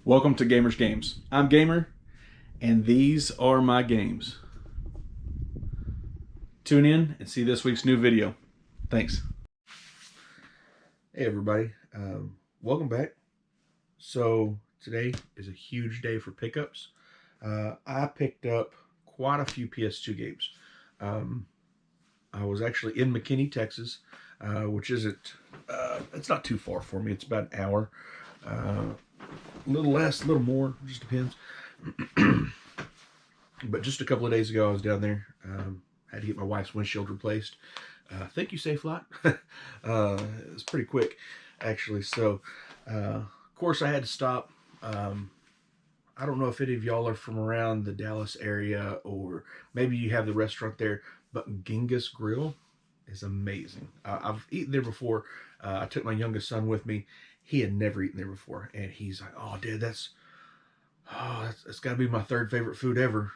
Welcome to Gamer's Games. I'm Gamer, and these are my games. Tune in and see this week's new video. Thanks. Hey everybody, welcome back. So today is a huge day for pickups. I picked up quite a few PS2 games. I was actually in McKinney, Texas, which isn't, it's not too far for me. It's about an hour, a little less, a little more, just depends. But just a couple of days ago, I was down there, had to get my wife's windshield replaced. Thank you, Safelot. It was pretty quick, actually. So, of course, I had to stop. I don't know if any of y'all are from around the Dallas area, or maybe you have the restaurant there, but Genghis Grill is amazing. I've eaten there before. I took my youngest son with me. He had never eaten there before, and he's like, "Oh, Dad, that's got to be my third favorite food ever."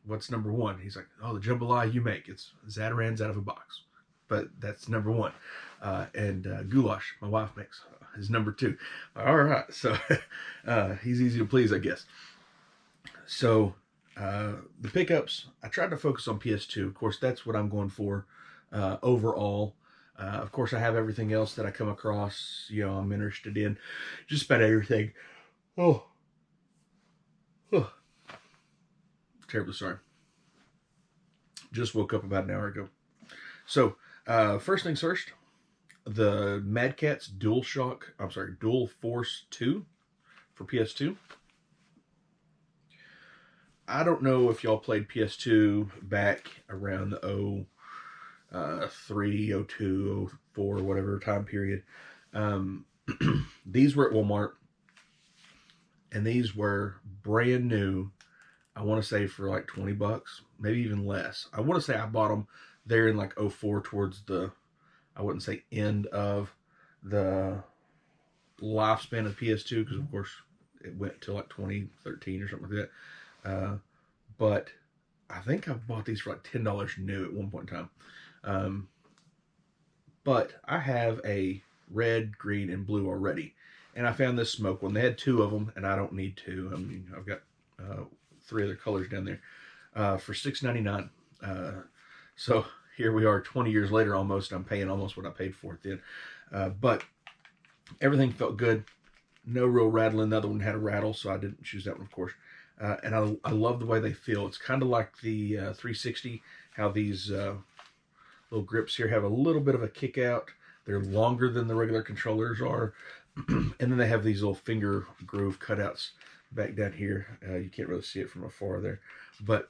What's number one? He's like, "Oh, the jambalaya you make. It's Zatarans out of a box." But that's number one. And goulash my wife makes is number two. All right. So he's easy to please, I guess. So the pickups, I tried to focus on PS2. Of course, that's what I'm going for overall. Of course, I have everything else that I come across, I'm interested in. Just about everything. Oh. Terribly sorry. Just woke up about an hour ago. So, first things first, the Mad Catz Dual Force 2 for PS2. I don't know if y'all played PS2 back around the 03, 02, 04, whatever time period. These were at Walmart, and these were brand new. I want to say for like $20, maybe even less. I want to say I bought them there in like 04 towards the, I wouldn't say end of the lifespan of PS2, because of course it went to like 2013 or something like that. But I think I bought these for like $10 new at one point in time. But I have a red, green, and blue already. And I found this smoke one. They had two of them, and I don't need two. I mean, I've got three other colors down there for $6.99. So here we are 20 years later almost. I'm paying almost what I paid for it then. But everything felt good. No real rattling. The other one had a rattle, so I didn't choose that one, of course. And I love the way they feel. It's kind of like the 360, how these little grips here have a little bit of a kick out. They're longer than the regular controllers are. And then they have these little finger groove cutouts back down here. You can't really see it from afar there, but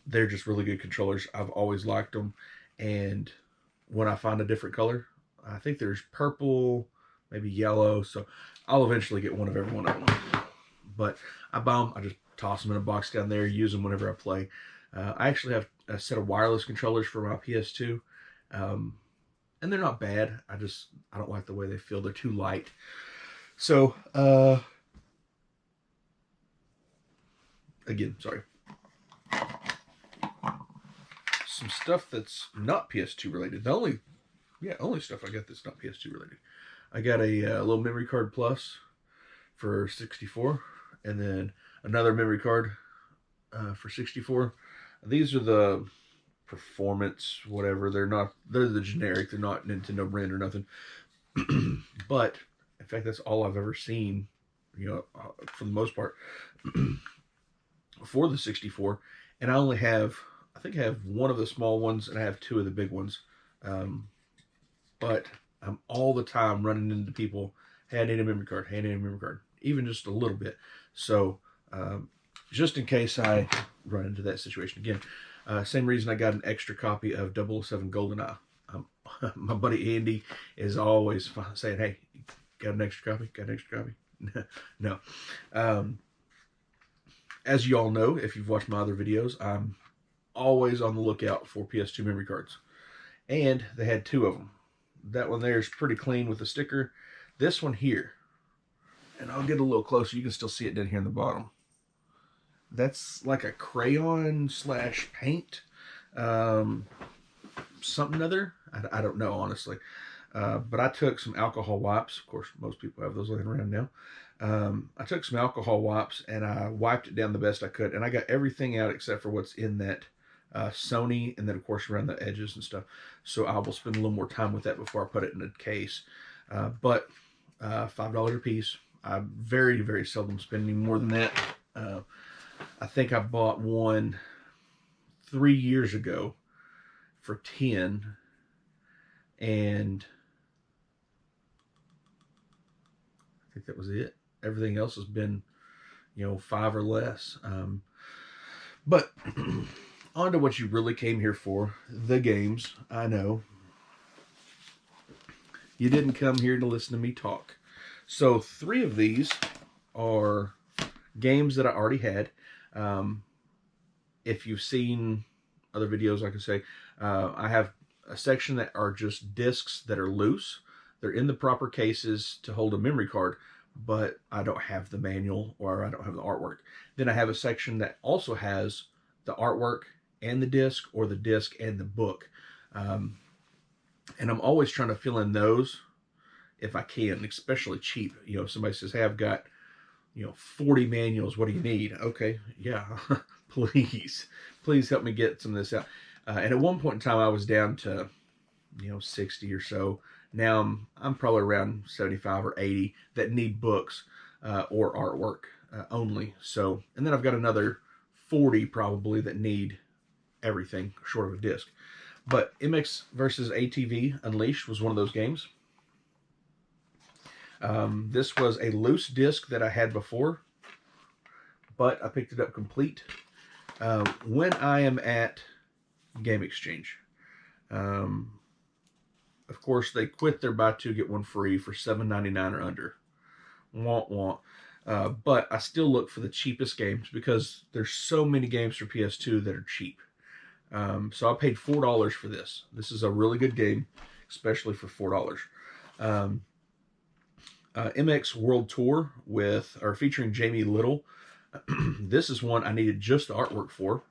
they're just really good controllers. I've always liked them, and when I find a different color, I think there's purple, maybe yellow, so I'll eventually get one of every one of them. But I buy them, I just toss them in a box down there, use them whenever I play. I actually have a set of wireless controllers for my PS2, and they're not bad. I don't like the way they feel. They're too light. So again, sorry. Some stuff that's not PS2 related. The only stuff I got that's not PS2 related. I got a little memory card plus for 64, and then another memory card for 64. These are the performance, whatever. They're the generic. They're not Nintendo brand or nothing. But in fact, that's all I've ever seen, for the most part, for the 64. And I only have, I think I have one of the small ones, and I have two of the big ones. But I'm all the time running into people, "Hey, I need a memory card. Hey, I need a memory card." Even just a little bit. So just in case I run into that situation again. Same reason I got an extra copy of 007 GoldenEye. My buddy Andy is always saying, "Hey, got an extra copy? Got an extra copy?" No. As you all know, if you've watched my other videos, I'm always on the lookout for PS2 memory cards. And they had two of them. That one there is pretty clean with the sticker. This one here, and I'll get a little closer. You can still see it down here in the bottom. That's like a crayon / paint, something other. I don't know, honestly. But I took some alcohol wipes. Of course, most people have those laying around now. I took some alcohol wipes and I wiped it down the best I could. And I got everything out except for what's in that Sony, and then of course around the edges and stuff. So I will spend a little more time with that before I put it in a case. But $5 a piece. I very, very seldom spend any more than that. I think I bought one 3 years ago for 10, and I think that was it. Everything else has been, 5 or less. But on to what you really came here for, the games. I know you didn't come here to listen to me talk. So 3 of these are games that I already had. If you've seen other videos, like I say, I have a section that are just discs that are loose. They're in the proper cases to hold a memory card, but I don't have the manual or I don't have the artwork. Then I have a section that also has the artwork and the disc, or the disc and the book. And I'm always trying to fill in those if I can, especially cheap. If somebody says, hey, I've got 40 manuals, what do you need? Okay, yeah, please help me get some of this out. And at one point in time, I was down to 60 or so. Now I'm probably around 75 or 80 that need books or artwork only. So, and then I've got another 40 probably that need everything short of a disc. But MX versus ATV Unleashed was one of those games. This was a loose disc that I had before, but I picked it up complete. When I am at Game Exchange, of course, they quit their buy 2 get 1 free for $7.99 or under. Womp womp. But I still look for the cheapest games because there's so many games for PS2 that are cheap. So I paid $4 for this. This is a really good game, especially for $4. MX World Tour featuring Jamie Little. This is one I needed just the artwork for.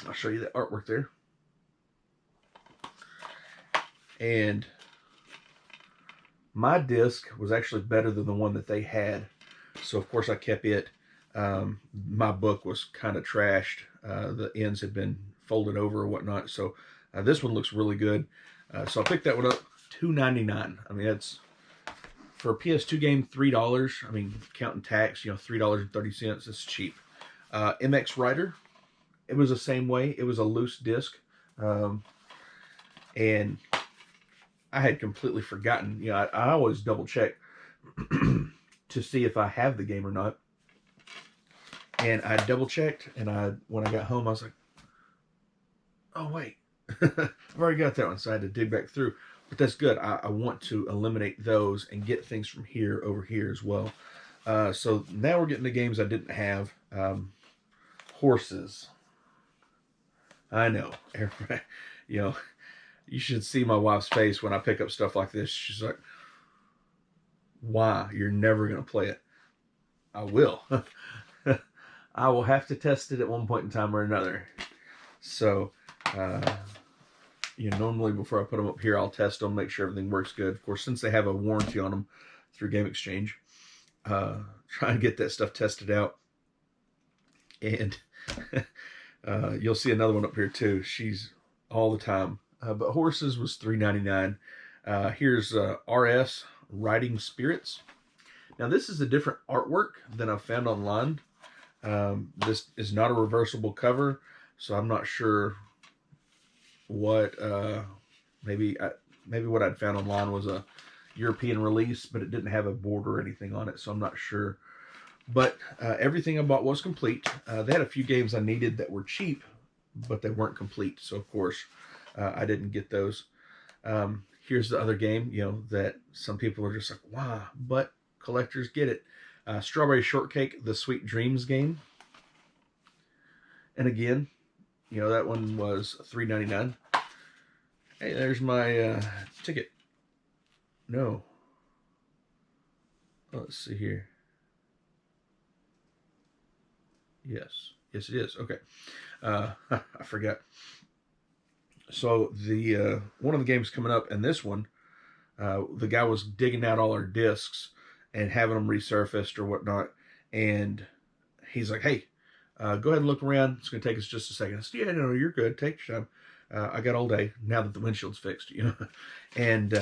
I'll show you the artwork there. And my disc was actually better than the one that they had. So of course I kept it. My book was kind of trashed. The ends had been folded over or whatnot. So this one looks really good. So I picked that one up, $2.99. I mean, that's for a PS2 game, $3. I mean, counting tax, $3.30. It's cheap. MX Rider, it was the same way. It was a loose disc. And I had completely forgotten. I always double check to see if I have the game or not. And I double checked, and when I got home, I was like, oh, wait. I've already got that one, so I had to dig back through. But that's good. I want to eliminate those and get things from here over here as well. So now we're getting the games I didn't have. Horses. I know. Everybody, you should see my wife's face when I pick up stuff like this. She's like, why? You're never going to play it. I will. I will have to test it at one point in time or another. So, normally before I put them up here, I'll test them, make sure everything works good. Of course, since they have a warranty on them through Game Exchange, try and get that stuff tested out. And you'll see another one up here too. She's all the time. But horses was $3.99. Here's RS Riding Spirits. Now this is a different artwork than I've found online. This is not a reversible cover, so I'm not sure what maybe what I'd found online was a European release, but it didn't have a border or anything on it, so I'm not sure. But everything I bought was complete. They had a few games I needed that were cheap, but they weren't complete, so of course I didn't get those. Here's the other game, that some people are just like, wow, but collectors get it. Strawberry Shortcake, the Sweet Dreams game. And again, that one was $3.99. Hey, there's my ticket. No. Let's see here. Yes, it is. Okay. I forgot. So the one of the games coming up, and this one The guy was digging out all our discs and having them resurfaced or whatnot. And he's like, hey, go ahead and look around. It's going to take us just a second. I said, yeah, no, you're good. Take your time. I got all day now that the windshield's fixed, you know. And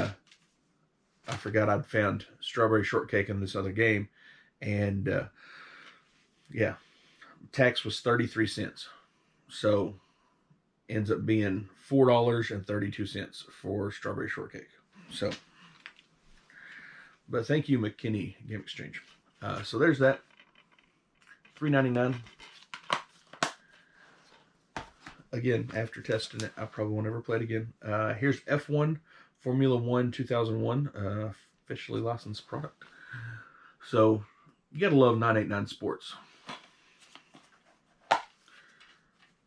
I forgot I'd found strawberry shortcake in this other game. And yeah, tax was 33 cents. So ends up being $4.32 for strawberry shortcake. So, but thank you, McKinney Game Exchange. So there's that. $3.99. Again, after testing it, I probably won't ever play it again. Here's F1 Formula 1 2001, officially licensed product. So you gotta love 989 Sports.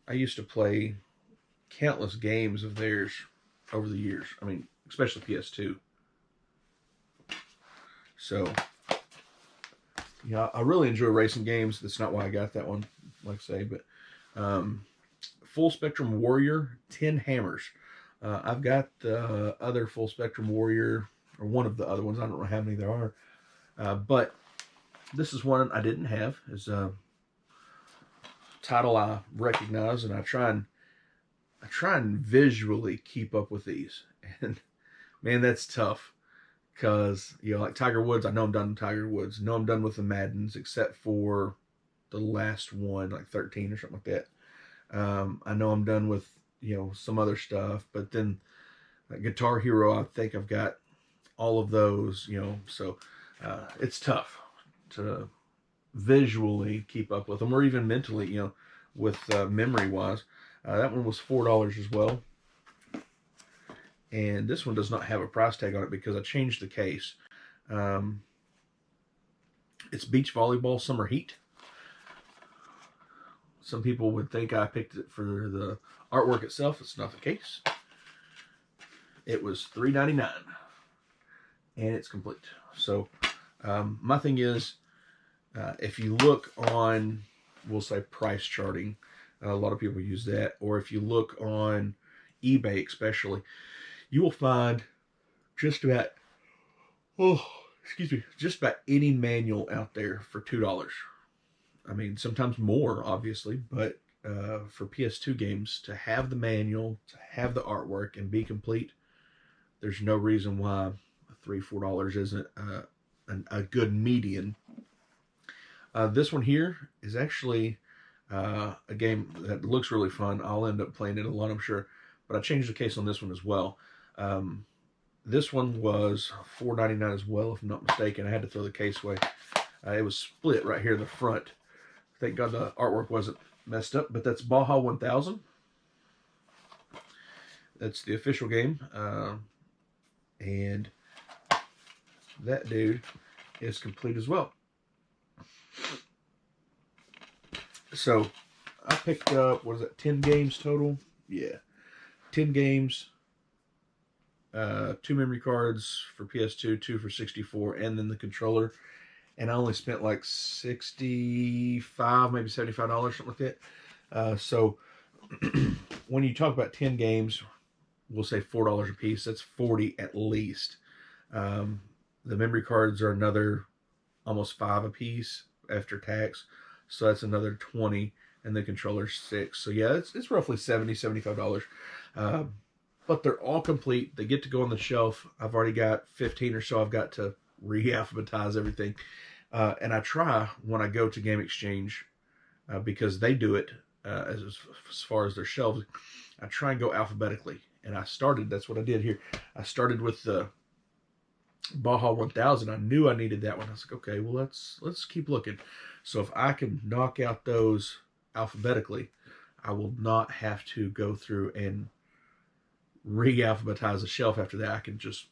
I used to play countless games of theirs over the years. I mean, especially PS2. So, yeah, I really enjoy racing games. That's not why I got that one, like I say, but Full Spectrum Warrior 10 Hammers. I've got the other Full Spectrum Warrior, or one of the other ones. I don't know how many there are. But this is one I didn't have. It's a title I recognize, and I try and visually keep up with these. And man, that's tough. Because, you know, like Tiger Woods, I know I'm done with Tiger Woods. I know I'm done with the Maddens, except for the last one, like 13 or something like that. I know I'm done with, you know, some other stuff. But then like Guitar Hero, I think I've got all of those, you know. So it's tough to visually keep up with them, or even mentally, you know, with memory-wise. That one was $4 as well. And this one does not have a price tag on it because I changed the case. It's Beach Volleyball Summer Heat. Some people would think I picked it for the artwork itself. It's not the case. It was $3.99. And it's complete. So, my thing is, if you look on, we'll say price charting, a lot of people use that. Or if you look on eBay especially, you will find just about, just about any manual out there for $2. I mean, sometimes more, obviously, but for PS2 games, to have the manual, to have the artwork, and be complete, there's no reason why $3, $4 isn't a good median. This one here is actually a game that looks really fun. I'll end up playing it a lot, I'm sure, but I changed the case on this one as well. This one was $4.99 as well, if I'm not mistaken. I had to throw the case away. It was split right here in the front. Thank God the artwork wasn't messed up, but that's Baja 1000. That's the official game. And that dude is complete as well. So I picked up, what is that, 10 games total? Yeah, 10 games. 2 memory cards for PS2, 2 for 64, and then the controller. And I only spent like $65, maybe $75, something like that. So when you talk about 10 games, we'll say $4 a piece. That's 40 at least. The memory cards are another almost $5 a piece after tax. So that's another 20, and the controller's $6. So yeah, it's roughly $70, $75. But they're all complete. They get to go on the shelf. I've already got 15 or so. I've got to re-alphabetize everything. And I try when I go to Game Exchange, because they do it as far as their shelves, I try and go alphabetically. And that's what I did here. I started with the Baja 1000. I knew I needed that one. I was like, okay, well, let's keep looking. So if I can knock out those alphabetically, I will not have to go through and re-alphabetize the shelf after that. I can just,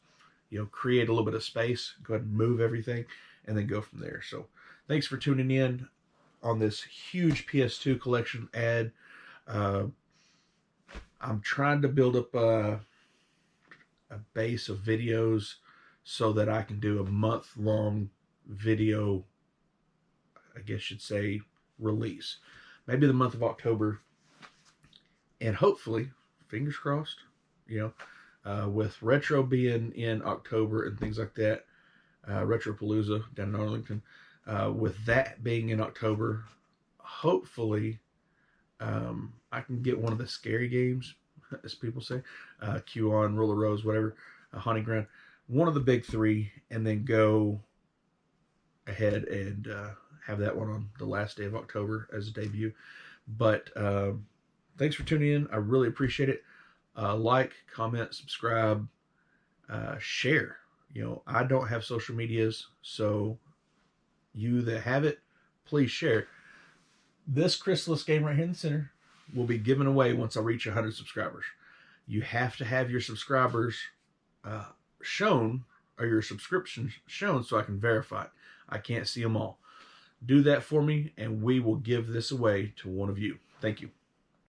you know, create a little bit of space, go ahead and move everything, and then go from there. So thanks for tuning in on this huge PS2 collection ad. I'm trying to build up a base of videos so that I can do a month-long video, I guess you'd say, release. Maybe the month of October. And hopefully, fingers crossed, you know, with Retro being in October and things like that, Retropalooza down in Arlington, with that being in October, hopefully I can get one of the scary games, as people say, Q-On, Roller Rose, whatever, Haunting Ground, one of the big three, and then go ahead and have that one on the last day of October as a debut. But thanks for tuning in. I really appreciate it. Like, comment, subscribe, share. You know, I don't have social medias, so you that have it, please share. This Chrysalis game right here in the center will be given away once I reach 100 subscribers. You have to have your subscribers shown, or your subscriptions shown, so I can verify it. I can't see them all. Do that for me, and we will give this away to one of you. Thank you.